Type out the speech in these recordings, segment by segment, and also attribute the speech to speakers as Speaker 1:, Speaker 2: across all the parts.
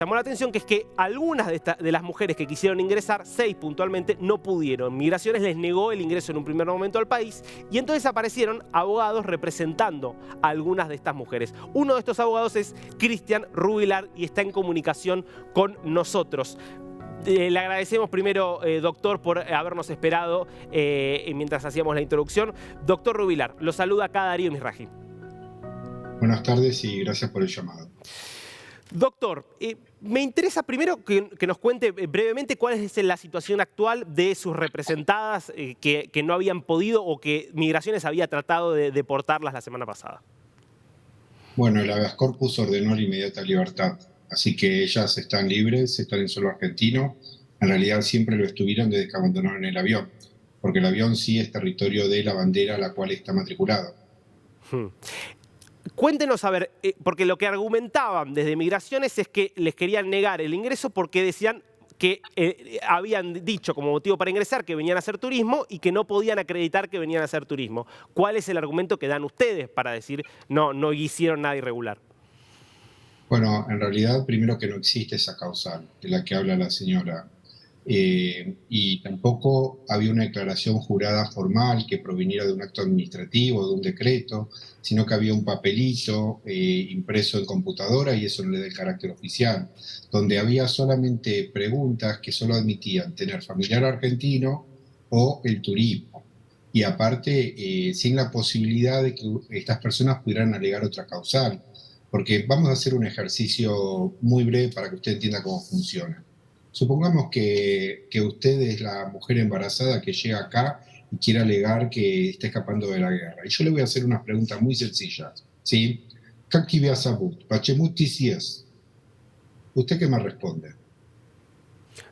Speaker 1: llamó la atención, que es que algunas de las mujeres que quisieron ingresar, 6 puntualmente, no pudieron. Migraciones les negó el ingreso en un primer momento al país y entonces aparecieron abogados representando a algunas de estas mujeres. Uno de estos abogados es Cristian Rubilar y está en comunicación con nosotros. Le agradecemos primero, doctor, por habernos esperado mientras hacíamos la introducción. Doctor Rubilar, lo saluda acá Darío Misraji.
Speaker 2: Buenas tardes y gracias por el llamado.
Speaker 1: Doctor, me interesa primero que nos cuente brevemente cuál es la situación actual de sus representadas que no habían podido o que Migraciones había tratado de deportarlas la semana pasada.
Speaker 2: Bueno, el habeas corpus ordenó la inmediata libertad, así que ellas están libres, están en suelo argentino. En realidad siempre lo estuvieron desde que abandonaron el avión, porque el avión sí es territorio de la bandera a la cual está matriculado.
Speaker 1: Cuéntenos, a ver, porque lo que argumentaban desde Migraciones es que les querían negar el ingreso porque decían que habían dicho como motivo para ingresar que venían a hacer turismo y que no podían acreditar que venían a hacer turismo. ¿Cuál es el argumento que dan ustedes para decir no hicieron nada irregular?
Speaker 2: Bueno, en realidad, primero que no existe esa causal de la que habla la señora. Y tampoco había una declaración jurada formal que proviniera de un acto administrativo, de un decreto, sino que había un papelito impreso en computadora, y eso no le da el carácter oficial, donde había solamente preguntas que solo admitían tener familiar argentino o el turismo. Y aparte, sin la posibilidad de que estas personas pudieran alegar otra causal, porque vamos a hacer un ejercicio muy breve para que usted entienda cómo funciona. Supongamos que usted es la mujer embarazada que llega acá y quiere alegar que está escapando de la guerra. Y yo le voy a hacer unas preguntas muy sencillas, ¿sí? ¿Usted qué me responde?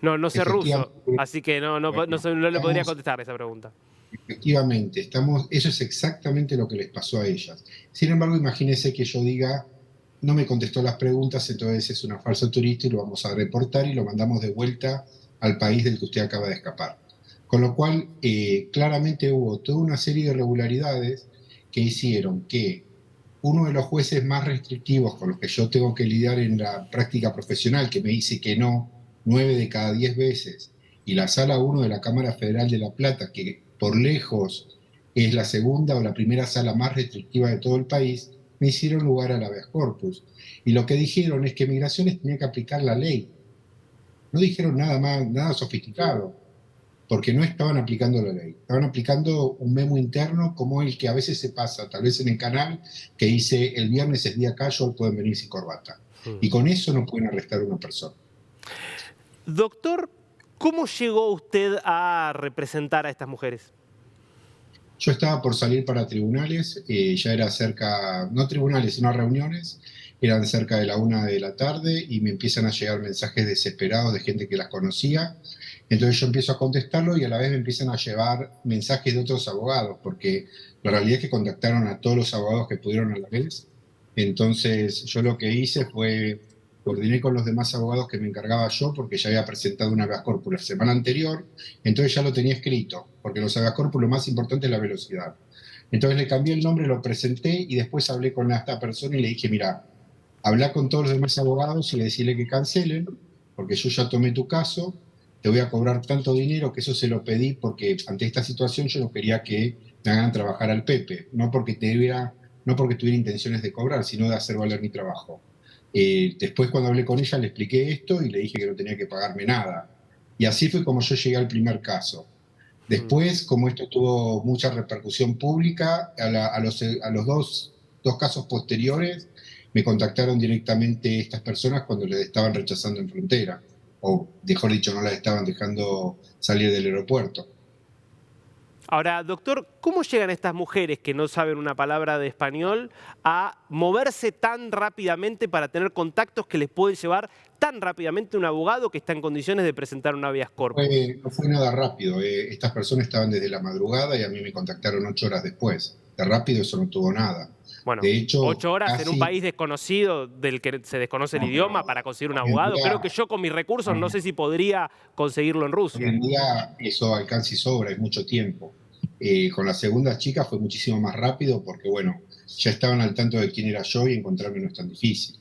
Speaker 1: No sé ruso, así que no le podría
Speaker 2: Estamos,
Speaker 1: contestar esa pregunta.
Speaker 2: efectivamente, eso es exactamente lo que les pasó a ellas. Sin embargo, imagínese que yo diga, no me contestó las preguntas, entonces es una falsa turista y lo vamos a reportar y lo mandamos de vuelta al país del que usted acaba de escapar. Con lo cual, claramente hubo toda una serie de irregularidades que hicieron que uno de los jueces más restrictivos con los que yo tengo que lidiar en la práctica profesional, que me dice que no 9 de cada 10 veces, y la Sala 1 de la Cámara Federal de La Plata, que por lejos es la segunda o la primera sala más restrictiva de todo el país, me hicieron lugar al habeas corpus. Y lo que dijeron es que Migraciones tenía que aplicar la ley. No dijeron nada más, nada sofisticado, porque no estaban aplicando la ley. Estaban aplicando un memo interno como el que a veces se pasa, tal vez en el canal, que dice el viernes es día callo, pueden venir sin corbata. Y con eso no pueden arrestar a una persona.
Speaker 1: Doctor, ¿cómo llegó usted a representar a estas mujeres?
Speaker 2: Yo estaba por salir para tribunales, ya era cerca, no tribunales, sino reuniones, eran cerca de la 1 de la tarde y me empiezan a llegar mensajes desesperados de gente que las conocía. Entonces yo empiezo a contestarlo y a la vez me empiezan a llevar mensajes de otros abogados, porque la realidad es que contactaron a todos los abogados que pudieron a la vez. Entonces yo lo que hice fue, coordiné con los demás abogados que me encargaba yo, porque ya había presentado un habeas corpus la semana anterior, entonces ya lo tenía escrito, porque los habeas corpus lo más importante es la velocidad. Entonces le cambié el nombre, lo presenté y después hablé con esta persona y le dije, mira, habla con todos los demás abogados y decirle que cancelen, porque yo ya tomé tu caso, te voy a cobrar tanto dinero, que eso se lo pedí porque ante esta situación yo no quería que me hagan trabajar al Pepe, no porque tuviera intenciones de cobrar, sino de hacer valer mi trabajo. Después, cuando hablé con ella, le expliqué esto y le dije que no tenía que pagarme nada. Y así fue como yo llegué al primer caso. Después, como esto tuvo mucha repercusión pública, a los dos casos posteriores me contactaron directamente estas personas cuando les estaban rechazando en frontera, o mejor dicho, no las estaban dejando salir del aeropuerto.
Speaker 1: Ahora, doctor, ¿cómo llegan estas mujeres que no saben una palabra de español a moverse tan rápidamente para tener contactos que les pueden llevar tan rápidamente a un abogado que está en condiciones de presentar un habeas corpus?
Speaker 2: No fue nada rápido. Estas personas estaban desde la madrugada y a mí me contactaron 8 horas después. De rápido eso no tuvo nada.
Speaker 1: Bueno,
Speaker 2: De hecho,
Speaker 1: 8 horas en un
Speaker 2: casi...
Speaker 1: país desconocido del que se desconoce el
Speaker 2: No,
Speaker 1: idioma
Speaker 2: pero
Speaker 1: para conseguir un
Speaker 2: hoy en
Speaker 1: abogado. Creo
Speaker 2: día,
Speaker 1: que yo con mis recursos no
Speaker 2: no,
Speaker 1: sé si podría conseguirlo en
Speaker 2: hoy
Speaker 1: Rusia.
Speaker 2: en día eso alcanza y sobra, es mucho tiempo. Con las segundas chicas fue muchísimo más rápido porque, bueno, ya estaban al tanto de quién era yo y encontrarme no es tan difícil.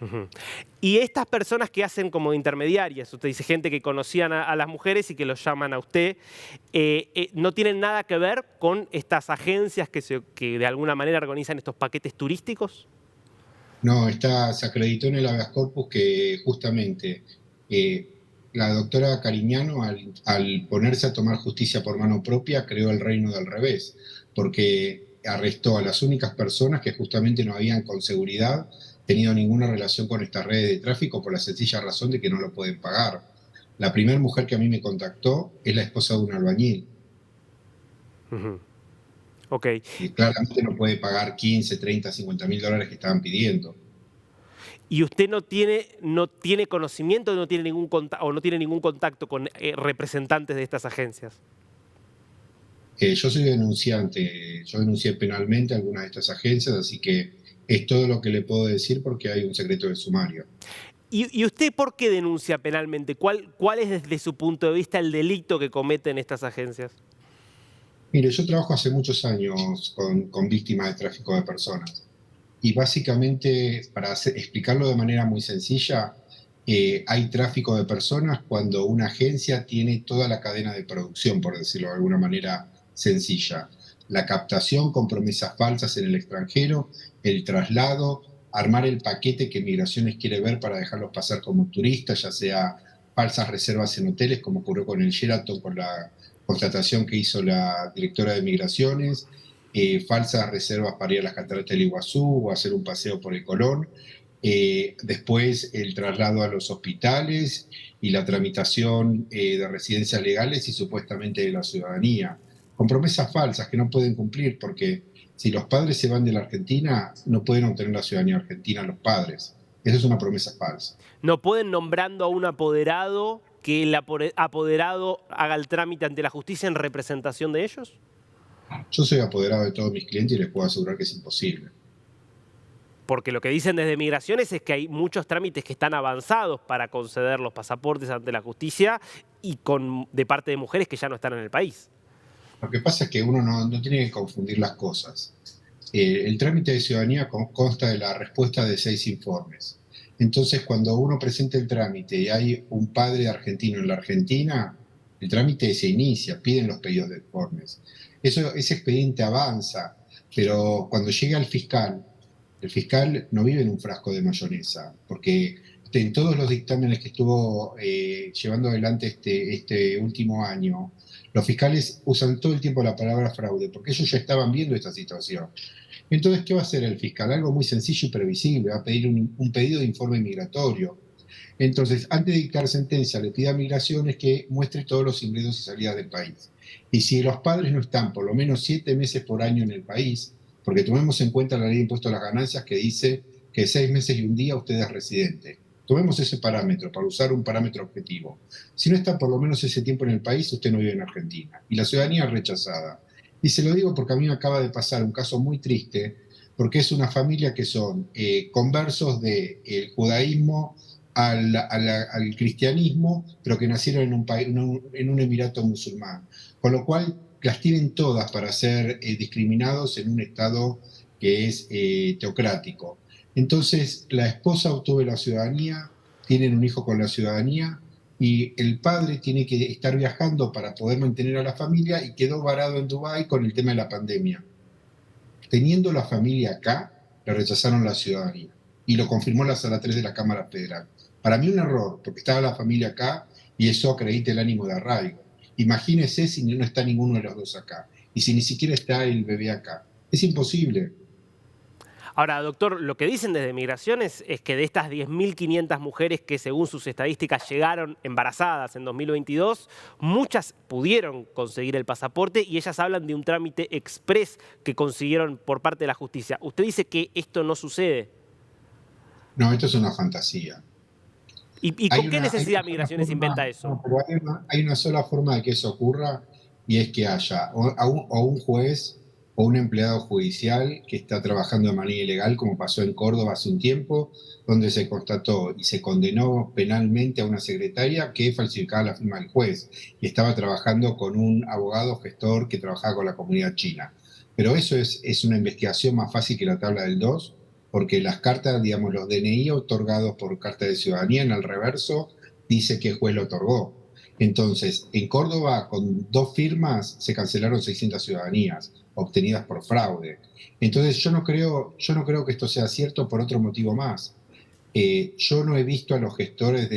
Speaker 1: Ujú. Y estas personas que hacen como intermediarias, usted dice gente que conocían a las mujeres y que los llaman a usted, ¿no tienen nada que ver con estas agencias que de alguna manera organizan estos paquetes turísticos?
Speaker 2: No, se acreditó en el habeas corpus que justamente eh, la doctora Cariñano, al ponerse a tomar justicia por mano propia, creó el reino del revés, porque arrestó a las únicas personas que justamente no habían con seguridad tenido ninguna relación con estas redes de tráfico por la sencilla razón de que no lo pueden pagar. La primera mujer que a mí me contactó es la esposa de un albañil,
Speaker 1: Ujú. Ok.
Speaker 2: que claramente no puede pagar 15, 30, 50.000 dólares que estaban pidiendo.
Speaker 1: ¿Y usted no tiene conocimiento, no tiene o no tiene ningún contacto con representantes de estas agencias?
Speaker 2: Yo soy denunciante, yo denuncié penalmente a algunas de estas agencias, así que es todo lo que le puedo decir porque hay un secreto de sumario.
Speaker 1: ¿Y usted por qué denuncia penalmente? ¿Cuál es desde su punto de vista el delito que cometen estas agencias?
Speaker 2: Mire, yo trabajo hace muchos años con víctimas de tráfico de personas y básicamente, para explicarlo de manera muy sencilla, hay tráfico de personas cuando una agencia tiene toda la cadena de producción, por decirlo de alguna manera sencilla. La captación con promesas falsas en el extranjero, el traslado, armar el paquete que Migraciones quiere ver para dejarlos pasar como turistas, ya sea falsas reservas en hoteles, como ocurrió con el Sheraton, con la constatación que hizo la directora de Migraciones, falsas reservas para ir a las cataratas del Iguazú o hacer un paseo por el Colón. Después el traslado a los hospitales y la tramitación de residencias legales y supuestamente de la ciudadanía, con promesas falsas que no pueden cumplir porque si los padres se van de la Argentina, no pueden obtener la ciudadanía argentina los padres. Esa es una promesa falsa.
Speaker 1: ¿No pueden nombrando a un apoderado que el apoderado haga el trámite ante la justicia en representación de ellos?
Speaker 2: Yo soy apoderado de todos mis clientes y les puedo asegurar que es imposible.
Speaker 1: Porque lo que dicen desde Migraciones es que hay muchos trámites que están avanzados para conceder los pasaportes ante la justicia y de parte de mujeres que ya no están en el país.
Speaker 2: Lo que pasa es que uno no tiene que confundir las cosas. El trámite de ciudadanía consta de la respuesta de 6 informes. Entonces, cuando uno presenta el trámite y hay un padre argentino en la Argentina, el trámite se inicia, piden los pedidos de informes. Ese expediente avanza, pero cuando llega al fiscal, el fiscal no vive en un frasco de mayonesa, porque en todos los dictámenes que estuvo llevando adelante este último año, los fiscales usan todo el tiempo la palabra fraude, porque ellos ya estaban viendo esta situación. Entonces, ¿qué va a hacer el fiscal? Algo muy sencillo y previsible, va a pedir un pedido de informe migratorio. Entonces, antes de dictar sentencia, le pide a Migraciones que muestre todos los ingresos y salidas del país. Y si los padres no están por lo menos 7 meses por año en el país, porque tomemos en cuenta la ley de impuesto a las ganancias que dice que 6 meses y un día usted es residente. Tomemos ese parámetro para usar un parámetro objetivo. Si no está por lo menos ese tiempo en el país, usted no vive en Argentina. Y la ciudadanía es rechazada. Y se lo digo porque a mí me acaba de pasar un caso muy triste, porque es una familia que son conversos del judaísmo al cristianismo, pero que nacieron en un emirato musulmán. Con lo cual las tienen todas para ser discriminados en un Estado que es teocrático. Entonces, la esposa obtuvo la ciudadanía, tienen un hijo con la ciudadanía, y el padre tiene que estar viajando para poder mantener a la familia y quedó varado en Dubái con el tema de la pandemia. Teniendo la familia acá, le rechazaron la ciudadanía y lo confirmó la Sala 3 de la Cámara Federal. Para mí un error, porque estaba la familia acá y eso acredita el ánimo de arraigo. Imagínese si no está ninguno de los dos acá y si ni siquiera está el bebé acá. Es imposible.
Speaker 1: Ahora, doctor, lo que dicen desde Migraciones es que de estas 10.500 mujeres que según sus estadísticas llegaron embarazadas en 2022, muchas pudieron conseguir el pasaporte y ellas hablan de un trámite express que consiguieron por parte de la justicia. ¿Usted dice que esto no sucede?
Speaker 2: No, esto es una fantasía.
Speaker 1: ¿Y con qué necesidad Migraciones inventa eso?
Speaker 2: No, pero hay una sola forma de que eso ocurra y es que haya o un juez o un empleado judicial que está trabajando de manera ilegal, como pasó en Córdoba hace un tiempo, donde se constató y se condenó penalmente a una secretaria que falsificaba la firma del juez y estaba trabajando con un abogado gestor que trabajaba con la comunidad china. Pero eso es una investigación más fácil que la tabla del 2 porque las cartas, digamos, los DNI otorgados por carta de ciudadanía en el reverso dice qué juez lo otorgó. Entonces, en Córdoba, con 2 firmas, se cancelaron 600 ciudadanías obtenidas por fraude. Entonces, yo no creo que esto sea cierto por otro motivo más. Yo no he visto a los gestores de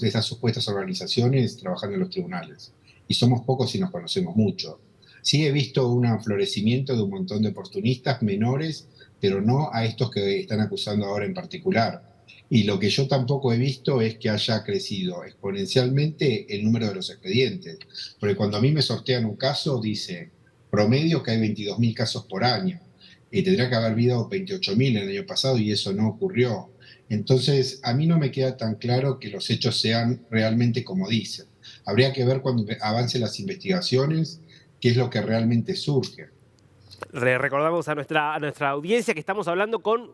Speaker 2: estas supuestas organizaciones trabajando en los tribunales. Y somos pocos y nos conocemos mucho. Sí he visto un florecimiento de un montón de oportunistas menores, pero no a estos que están acusando ahora en particular. Y lo que yo tampoco he visto es que haya crecido exponencialmente el número de los expedientes. Porque cuando a mí me sortean un caso, dice promedio que hay 22.000 casos por año. Y tendría que haber habido 28.000 el año pasado y eso no ocurrió. Entonces, a mí no me queda tan claro que los hechos sean realmente como dicen. Habría que ver cuando avancen las investigaciones qué es lo que realmente surge.
Speaker 1: Recordamos a nuestra audiencia que estamos hablando con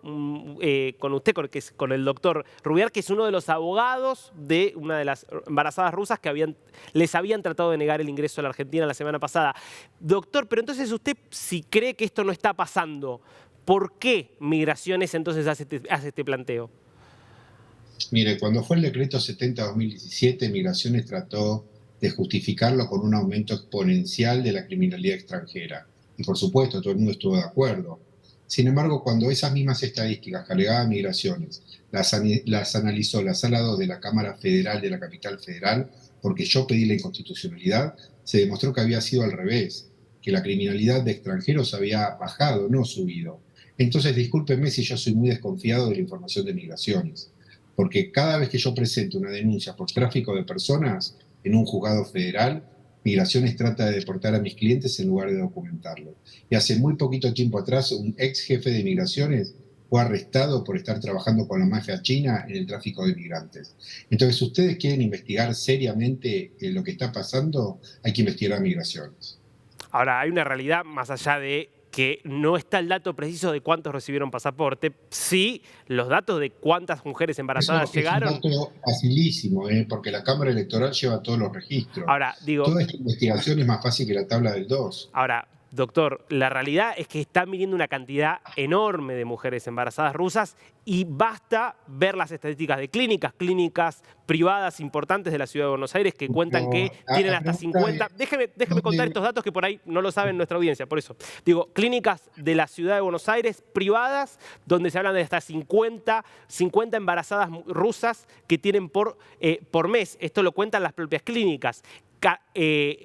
Speaker 1: usted, con el doctor Rubiar, que es uno de los abogados de una de las embarazadas rusas que les habían tratado de negar el ingreso a la Argentina la semana pasada. Doctor, pero entonces usted, si cree que esto no está pasando, ¿por qué Migraciones entonces hace este planteo?
Speaker 2: Mire, cuando fue el decreto 70-2017, Migraciones trató de justificarlo con un aumento exponencial de la criminalidad extranjera. Y por supuesto, todo el mundo estuvo de acuerdo. Sin embargo, cuando esas mismas estadísticas que alegaba Migraciones las analizó la Sala 2 de la Cámara Federal de la Capital Federal, porque yo pedí la inconstitucionalidad, se demostró que había sido al revés, que la criminalidad de extranjeros había bajado, no subido. Entonces, discúlpeme si yo soy muy desconfiado de la información de Migraciones, porque cada vez que yo presento una denuncia por tráfico de personas en un juzgado federal, Migraciones trata de deportar a mis clientes en lugar de documentarlo. Y hace muy poquito tiempo atrás, un ex jefe de Migraciones fue arrestado por estar trabajando con la mafia china en el tráfico de migrantes. Entonces, si ustedes quieren investigar seriamente lo que está pasando, hay que investigar a Migraciones.
Speaker 1: Ahora, hay una realidad más allá de que no está el dato preciso de cuántos recibieron pasaporte, sí los datos de cuántas mujeres embarazadas
Speaker 2: Eso es un
Speaker 1: llegaron.
Speaker 2: dato facilísimo, porque la Cámara Electoral lleva todos los registros.
Speaker 1: Ahora, digo,
Speaker 2: Toda esta investigación es más fácil que la tabla del 2.
Speaker 1: Ahora, doctor, la realidad es que están viniendo una cantidad enorme de mujeres embarazadas rusas y basta ver las estadísticas de clínicas privadas importantes de la ciudad de Buenos Aires que cuentan que tienen
Speaker 2: La
Speaker 1: hasta
Speaker 2: pregunta
Speaker 1: 50.
Speaker 2: es,
Speaker 1: Déjeme contar
Speaker 2: ¿dónde?
Speaker 1: estos datos que por ahí no lo saben nuestra audiencia, por eso. Digo, clínicas de la ciudad de Buenos Aires privadas donde se hablan de hasta 50 embarazadas rusas que tienen por mes. Esto lo cuentan las propias clínicas.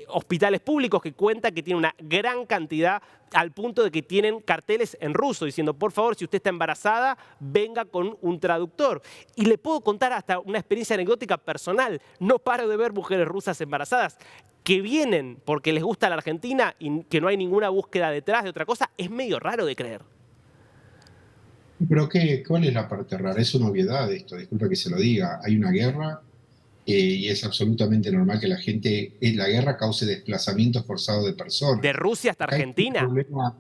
Speaker 1: Hospitales públicos que cuentan que tienen una gran cantidad al punto de que tienen carteles en ruso diciendo, por favor, si usted está embarazada, venga con un traductor. Y le puedo contar hasta una experiencia anecdótica personal. No paro de ver mujeres rusas embarazadas que vienen porque les gusta la Argentina y que no hay ninguna búsqueda detrás de otra cosa. Es medio raro de creer.
Speaker 2: Pero ¿cuál es la parte rara? Es una obviedad esto, disculpa que se lo diga. Hay una guerra y es absolutamente normal que la guerra cause desplazamientos forzados de
Speaker 1: De
Speaker 2: personas.
Speaker 1: Rusia hasta
Speaker 2: Acá hay un
Speaker 1: Argentina.
Speaker 2: problema,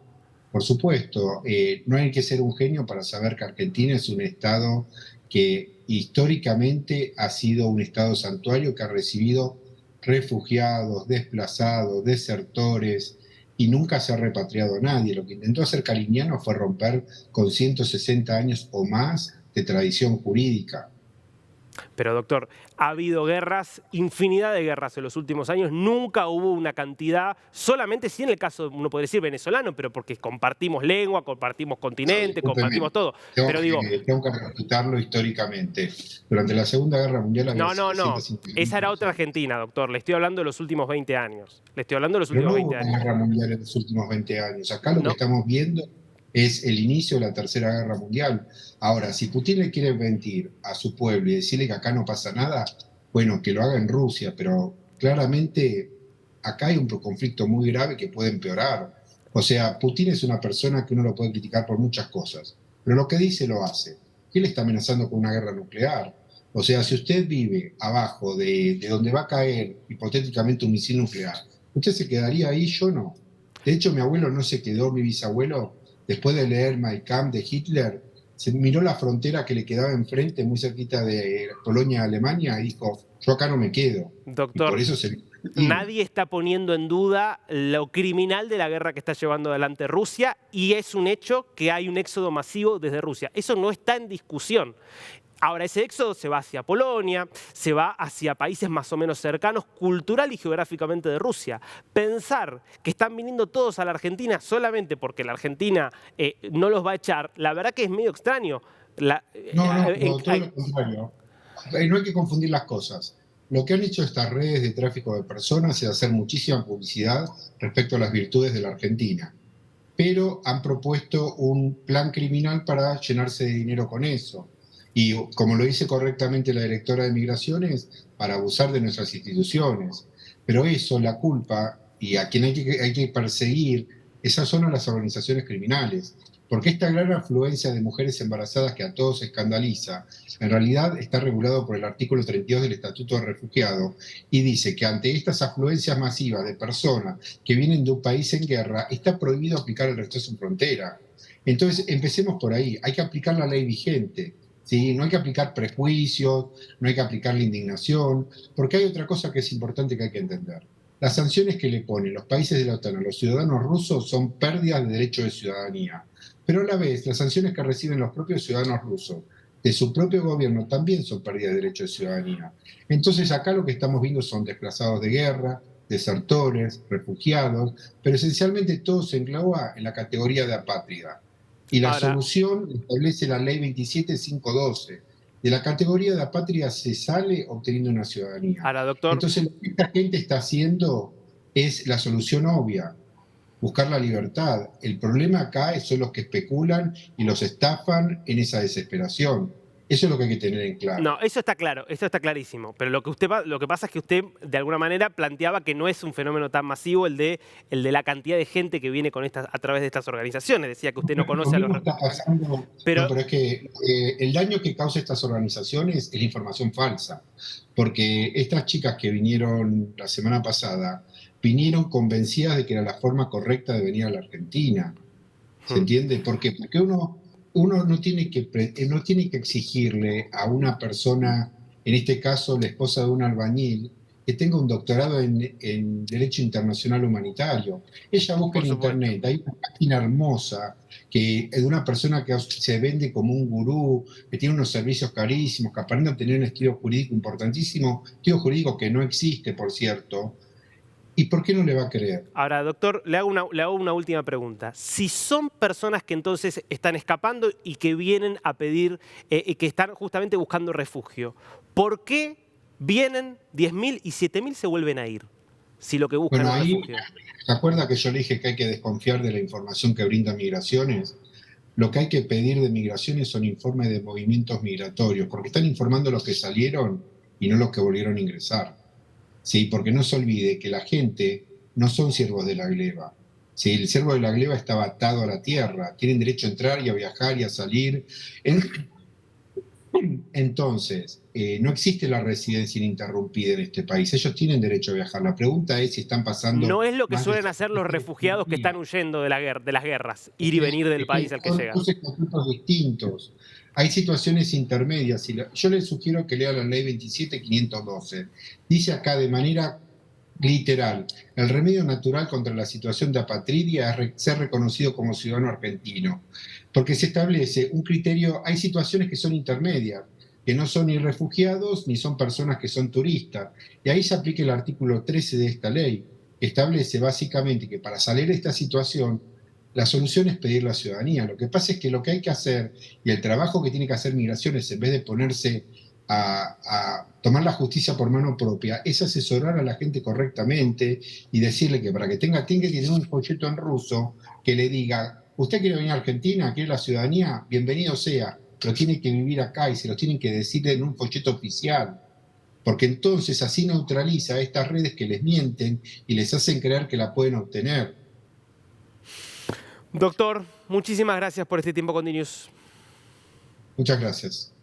Speaker 2: por supuesto, no hay que ser un genio para saber que Argentina es un estado que históricamente ha sido un estado santuario que ha recibido refugiados, desplazados, desertores, y nunca se ha repatriado a nadie. Lo que intentó hacer Cariñano fue romper con 160 años o más de tradición jurídica.
Speaker 1: Pero doctor, ha habido guerras, infinidad de guerras en los últimos años, nunca hubo una cantidad, solamente sí en el caso, uno podría decir venezolano, pero porque compartimos lengua, compartimos
Speaker 2: No,
Speaker 1: continente,
Speaker 2: discúlpeme,
Speaker 1: compartimos todo.
Speaker 2: tengo
Speaker 1: Pero digo,
Speaker 2: que, tengo que respetarlo históricamente. Durante la Segunda Guerra Mundial había
Speaker 1: no,
Speaker 2: 750.000
Speaker 1: esa era otra
Speaker 2: personas.
Speaker 1: Argentina, doctor, le estoy hablando de los últimos 20 años. Le estoy hablando de los
Speaker 2: Pero
Speaker 1: últimos
Speaker 2: no hubo
Speaker 1: 20
Speaker 2: una
Speaker 1: años.
Speaker 2: guerra mundial en los últimos 20 años. Acá lo que
Speaker 1: No,
Speaker 2: estamos viendo es el inicio de la Tercera Guerra Mundial. Ahora, si Putin le quiere mentir a su pueblo y decirle que acá no pasa nada, bueno, que lo haga en Rusia, pero claramente acá hay un conflicto muy grave que puede empeorar. O sea, Putin es una persona que uno lo puede criticar por muchas cosas, pero lo que dice lo hace. Él está amenazando con una guerra nuclear. O sea, si usted vive abajo de donde va a caer hipotéticamente un misil nuclear, ¿usted se quedaría ahí? Yo no. De hecho, mi abuelo no se quedó, mi bisabuelo, después de leer Mein Kampf de Hitler, se miró la frontera que le quedaba enfrente, muy cerquita de Polonia, Alemania, y dijo, yo acá no me quedo. Y por
Speaker 1: doctor,
Speaker 2: eso se
Speaker 1: Nadie está poniendo en duda lo criminal de la guerra que está llevando adelante Rusia y es un hecho que hay un éxodo masivo desde Rusia. Eso no está en discusión. Ahora, ese éxodo se va hacia Polonia, se va hacia países más o menos cercanos, cultural y geográficamente de Rusia. Pensar que están viniendo todos a la Argentina solamente porque la Argentina no los va a echar, la verdad que es medio extraño.
Speaker 2: Todo lo contrario. No hay que confundir las cosas. Lo que han hecho estas redes de tráfico de personas es hacer muchísima publicidad respecto a las virtudes de la Argentina, pero han propuesto un plan criminal para llenarse de dinero con eso. Y como lo dice correctamente la directora de Migraciones, para abusar de nuestras instituciones. Pero eso, la culpa, y a quien hay que perseguir, esas son a las organizaciones criminales. Porque esta gran afluencia de mujeres embarazadas que a todos escandaliza, en realidad está regulado por el artículo 32 del Estatuto de Refugiado y dice que ante estas afluencias masivas de personas que vienen de un país en guerra, está prohibido aplicar el resto de su frontera. Entonces, empecemos por ahí. Hay que aplicar la ley vigente. ¿Sí? No hay que aplicar prejuicios, no hay que aplicar la indignación, porque hay otra cosa que es importante que hay que entender. Las sanciones que le ponen los países de la OTAN a los ciudadanos rusos son pérdidas de derecho de ciudadanía. Pero a la vez, las sanciones que reciben los propios ciudadanos rusos de su propio gobierno también son pérdidas de derecho de ciudadanía. Entonces acá lo que estamos viendo son desplazados de guerra, desertores, refugiados, pero esencialmente todo se engloba en la categoría de apátrida. Y la solución establece la ley 27512. De la categoría de apátrida se sale obteniendo una ciudadanía.
Speaker 1: Ahora, doctor.
Speaker 2: Entonces, lo que esta gente está haciendo es la solución obvia, buscar la libertad. El problema acá son los que especulan y los estafan en esa desesperación. Eso es lo que hay que tener en claro.
Speaker 1: No, eso está claro, eso está clarísimo. Pero lo que pasa es que usted, de alguna manera, planteaba que no es un fenómeno tan masivo el de la cantidad de gente que viene con a través de estas organizaciones. Decía que usted no conoce a los...
Speaker 2: Está pasando, pero es que el daño que causa estas organizaciones es la información falsa. Porque estas chicas que vinieron la semana pasada, vinieron convencidas de que era la forma correcta de venir a la Argentina. ¿Se entiende? Porque uno no tiene que exigirle a una persona, en este caso la esposa de un albañil, que tenga un doctorado en Derecho Internacional Humanitario. Ella busca en internet, hay una página hermosa de una persona que se vende como un gurú, que tiene unos servicios carísimos, que aparenta tener un estudio jurídico importantísimo, estudio jurídico que no existe, por cierto. ¿Y por qué no le va a creer?
Speaker 1: Ahora, doctor, le hago una última pregunta. Si son personas que entonces están escapando y que vienen a pedir, que están justamente buscando refugio, ¿por qué vienen 10.000 y 7.000 se vuelven a ir? Si lo que buscan es refugio.
Speaker 2: ¿Se acuerda que yo le dije que hay que desconfiar de la información que brinda Migraciones? Lo que hay que pedir de Migraciones son informes de movimientos migratorios, porque están informando los que salieron y no los que volvieron a ingresar. ¿Sí? Porque no se olvide que la gente no son siervos de la gleba. ¿Sí? El siervo de la gleba está atado a la tierra, tienen derecho a entrar y a viajar y a salir. Entonces, no existe la residencia ininterrumpida en este país. Ellos tienen derecho a viajar. La pregunta es si están pasando...
Speaker 1: No es lo que suelen hacer los refugiados que están huyendo de las guerras, ir y venir del país al que llegan.
Speaker 2: Son estatutos distintos. Hay situaciones intermedias. Yo les sugiero que lea la ley 27512. Dice acá de manera literal: el remedio natural contra la situación de apatridia es ser reconocido como ciudadano argentino. Porque se establece un criterio, hay situaciones que son intermedias, que no son ni refugiados ni son personas que son turistas. Y ahí se aplica el artículo 13 de esta ley, que establece básicamente que para salir de esta situación, la solución es pedir la ciudadanía. Lo que pasa es que lo que hay que hacer, y el trabajo que tiene que hacer Migraciones, en vez de ponerse a tomar la justicia por mano propia, es asesorar a la gente correctamente y decirle que para que tenga que tener un folleto en ruso que le diga: usted quiere venir a Argentina, quiere la ciudadanía, bienvenido sea, pero tiene que vivir acá, y se lo tienen que decir en un folleto oficial. Porque entonces así neutraliza a estas redes que les mienten y les hacen creer que la pueden obtener.
Speaker 1: Doctor, muchísimas gracias por este tiempo con DNews.
Speaker 2: Muchas gracias.